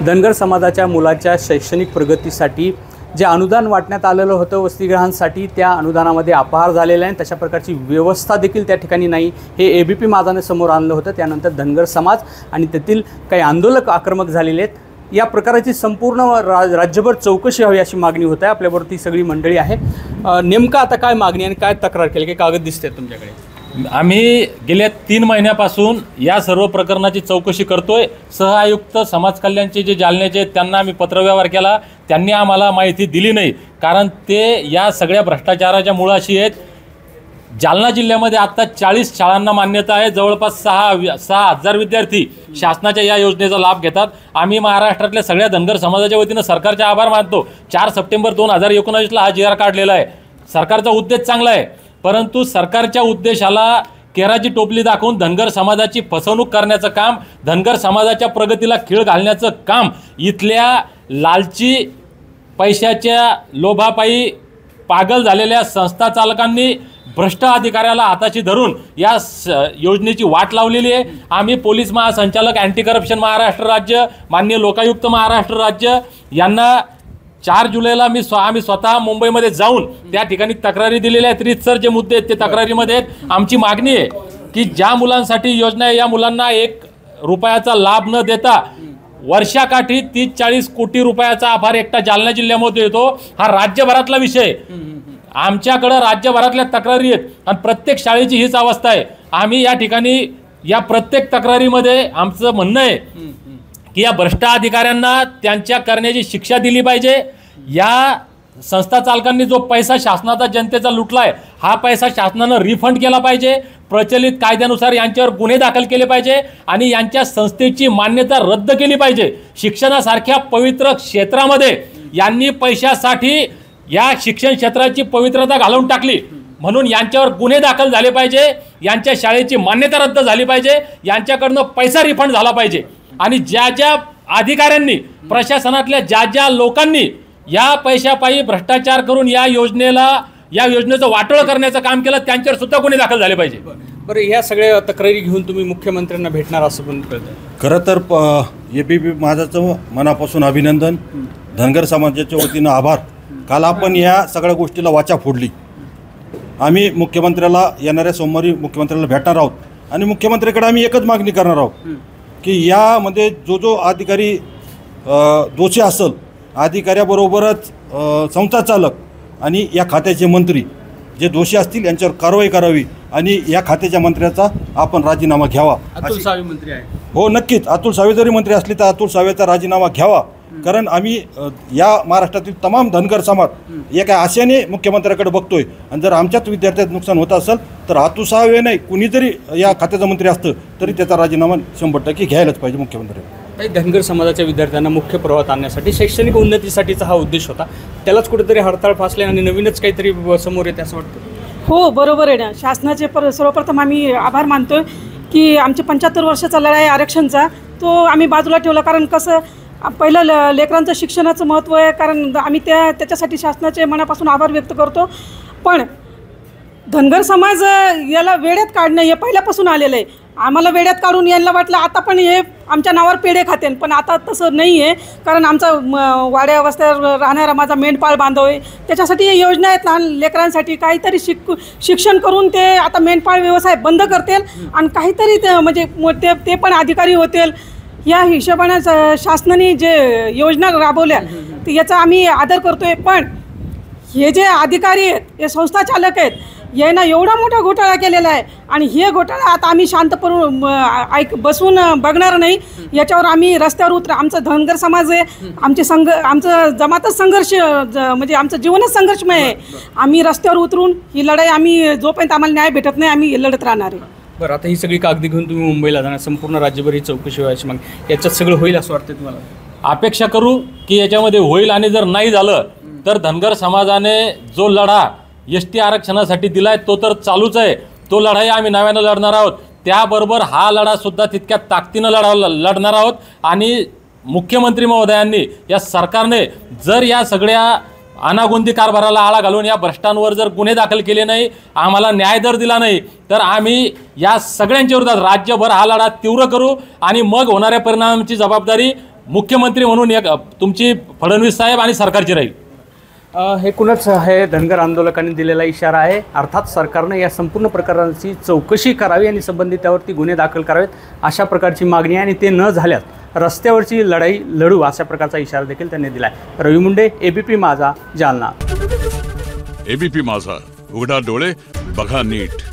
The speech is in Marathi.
धनगर समाजाच्या मुलाच्या शैक्षणिक प्रगतीसाठी जे अनुदान वाटण्यात आलेलं होतं वसतिगृहांसाठी, त्या अनुदानामध्ये अपहार झालेला आहे. तशा प्रकारची व्यवस्था देखील त्या ठिकाणी नाही, हे एबीपी माझाने समोर आणलं होतं. त्यानंतर धनगर समाज आणि तेथील काही आंदोलक आक्रमक झालेले आहेत. या प्रकाराची संपूर्ण राज्यभर चौकशी हवी अशी मागणी होत आहे. आपल्याबरोबर सगळी मंडळी आहे. नेमकं आता काय मागणी आणि काय तक्रार केली, काही कागद दिसते तुमच्याकडे? आम्ही गेल्या 3 महिन्यापासून या सर्व प्रकरणाची चौकशी करतोय. सहआयुक्त समाज कल्याणचे जे जालन्याचे आहेत त्यांना आम्ही पत्रव्यवहार केला, त्यांनी आम्हाला माहिती दिली नाही, कारण ते या सगळ्या भ्रष्टाचाराच्या मुळाशी आहेत. जालना जिल्ह्यामध्ये आत्ता 40 शाळांना मान्यता आहे. जवळपास 6,000 विद्यार्थी शासनाच्या या योजनेचा लाभ घेतात. आम्ही महाराष्ट्रातल्या सगळ्या धनगर समाजाच्या वतीनं सरकारचे आभार मानतो. 4 सप्टेंबर 2019ला हा GR काढलेला आहे. सरकारचा उद्देश चांगला आहे, परंतु सरकारच्या उद्देशाला केराची टोपली दाखवून धनगर समाजाची फसवणूक करण्याचं काम, धनगर समाजाच्या प्रगतीला खीळ घालण्याचं काम इथल्या लालची पैशाच्या लोभापायी पागल झालेल्या संस्था चालकांनी भ्रष्ट अधिकाऱ्याला हाताशी धरून या योजनेची वाट लावलेली आहे. आम्ही पोलीस महासंचालक, अँटी करप्शन महाराष्ट्र राज्य, माननीय लोकायुक्त महाराष्ट्र राज्य यांना 4 जुलैला आम्ही स्वतः मुंबईमध्ये जाऊन त्या ठिकाणी तक्रारी दिलेल्या आहेत. रीतसर जे मुद्दे आहेत ते तक्रारीमध्ये आहेत. आमची मागणी आहे की ज्या मुलांसाठी योजना आहे या मुलांना 1 रुपयाचा लाभ न देता वर्षाकाठी 30-40 कोटी रुपयाचा आभार एकटा जालना जिल्ह्यामध्ये येतो. हा राज्यभरातला विषय. आमच्याकडं राज्यभरातल्या तक्रारी आहेत आणि प्रत्येक शाळेची हीच अवस्था आहे. आम्ही या ठिकाणी या प्रत्येक तक्रारीमध्ये आमचं म्हणणं आहे की या भ्रष्ट अधिकाऱ्यांना त्यांच्या करण्याची शिक्षा दिली पाहिजे. या संस्था चालकांनी जो पैसा शासनाचा जनतेचा लुटलाय, हा पैसा शासनानं रिफंड केला पाहिजे. प्रचलित कायद्यानुसार यांच्यावर गुन्हे दाखल केले पाहिजे आणि यांच्या संस्थेची मान्यता रद्द केली पाहिजे. शिक्षणासारख्या पवित्र क्षेत्रामध्ये यांनी पैशासाठी या शिक्षण क्षेत्राची पवित्रता घालवून टाकली, म्हणून यांच्यावर गुन्हे दाखल झाले पाहिजे. यांच्या शाळेची मान्यता रद्द झाली पाहिजे. यांच्याकडनं पैसा रिफंड झाला पाहिजे. आणि ज्या ज्या अधिकाऱ्यांनी, प्रशासनातल्या ज्या लोकांनी या पैशापायी भ्रष्टाचार करून या योजनेचं वाटोळं करण्याचं काम केलं, त्यांच्यावर सुद्धा गुन्हे दाखल झाले पाहिजे. बरं, ह्या सगळ्या तक्रारी घेऊन तुम्ही मुख्यमंत्र्यांना भेटणार असं पण कळतं? खरं तर एबीपी माझाचं मनापासून अभिनंदन, धनगर समाजाच्या वतीनं आभार. काल आपण या सगळ्या गोष्टीला वाचा फोडली. आम्ही मुख्यमंत्र्याला येणाऱ्या सोमवारी मुख्यमंत्र्याला भेटणार आहोत आणि मुख्यमंत्र्याकडे आम्ही एकच मागणी करणार आहोत की यामध्ये जो अधिकारी दोषी असेल, अधिकाऱ्याबरोबरच संस्था चालक आणि या खात्याचे मंत्री जे दोषी असतील यांच्यावर कारवाई करावी आणि या खात्याच्या मंत्र्याचा आपण राजीनामा घ्यावा. अतुल सावे मंत्री आहे? हो, नक्कीच. अतुल सावे जरी मंत्री असले तर अतुल सावेचा राजीनामा घ्यावा, कारण आम्ही या महाराष्ट्रातील तमाम धनगर समाज एका आशेने मुख्यमंत्र्याकडे बघतोय. आणि जर आमच्याच विद्यार्थ्याचं नुकसान होत असेल तर अतुल सावे नाही, कुणी जरी या खात्याचा मंत्री असतं तरी त्याचा राजीनामा 100% घ्यायलाच पाहिजे मुख्यमंत्र्यांनी. धनगर समाजाच्या विद्यार्थ्यांना मुख्य प्रवाहात आणण्यासाठी, शैक्षणिक उन्नतीसाठीचा हा उद्देश होता. त्यालाच कुठेतरी हडताळ फासले आणि नवीनच काहीतरी समोर येते असं वाटतं? हो, बरोबर आहे ना. शासनाचे सर्वप्रथम आम्ही आभार मानतोय की आमचे 75 वर्षाचा लढा आहे आरक्षणचा, तो आम्ही बाजूला ठेवला. कारण कसं, पहिलं लेकरांचं शिक्षणाचं महत्त्व आहे, कारण आम्ही त्याच्यासाठी शासनाचे मनापासून आभार व्यक्त करतो. पण धनगर समाज याला वेड्यात काढणं हे पहिल्यापासून आलेलं आहे. आम्हाला वेड्यात काढून यायला वाटलं आता पण हे आमच्या नावावर पेढे खातेन, पण आता तसं नाही आहे. कारण आमचा वाड्या वस्त्यावर राहणारा माझा मेंढपाळ बांधव आहे, त्याच्यासाठी हे योजना आहेत लहान लेकरांसाठी. काहीतरी शिक्षण करून ते आता मेंढपाळ व्यवसाय बंद करतील आणि काहीतरी म्हणजे ते पण अधिकारी होतील. या हिशोबानं शासनाने जे योजना राबवल्या तर याचा आम्ही आदर करतोय. पण हे जे अधिकारी आहेत, हे संस्था चालक आहेत, यांना एवढा मोठा घोटाळा केलेला आहे आणि हे घोटाळा आता आम्ही शांत बसून बघणार नाही. याच्यावर आम्ही रस्त्यावर आमचं धनगर समाज आहे, आमचं जमातच संघर्ष, म्हणजे आमचं जीवनच संघर्षमय आहे. आम्ही रस्त्यावर उतरून ही लढाई आम्ही जोपर्यंत आम्हाला न्याय भेटत नाही आम्ही लढत राहणार आहे. बरं, आता ही सगळी कागदी घेऊन तुम्ही मुंबईला जाणार, संपूर्ण राज्यभर ही चौकशी व्हायची, मग याच्यात सगळं होईल असं वाटतं तुम्हाला? अपेक्षा करू की याच्यामध्ये होईल, आणि जर नाही झालं तर धनगर समाजाने जो लढा ST आरक्षणासाठी दिलाय तो तर चालूच आहे. तो लढाई आम्ही नव्यानं लढणार आहोत. त्याबरोबर हा लढासुद्धा तितक्या ताकदीनं लढणार आहोत. आणि मुख्यमंत्री महोदयांनी, या सरकारने जर या सगळ्या अनागोंदी कारभाराला आळा घालून या भ्रष्टांवर जर गुन्हे दाखल केले नाही, आम्हाला न्याय दर दिला नाही, तर आम्ही या सगळ्यांच्या विरोधात राज्यभर हा लढा तीव्र करू आणि मग होणाऱ्या परिणामाची जबाबदारी मुख्यमंत्री म्हणून एक तुमची फडणवीस साहेब आणि सरकारची राहील. हे कुणच हे धनगर आंदोलकांनी दिलेला इशारा आहे. अर्थात सरकारनं या संपूर्ण प्रकरणाची चौकशी करावी आणि संबंधित त्यावरती गुन्हे दाखल करावेत अशा प्रकारची मागणी आहे आणि ते न झाल्यास रस्त्यावरची लढाई लढू अशा प्रकारचा इशारा देखील त्यांनी दिला आहे. रवी मुंडे, ABP माझा, जालना. ABP माझा, उघडा डोळे बघा नीट.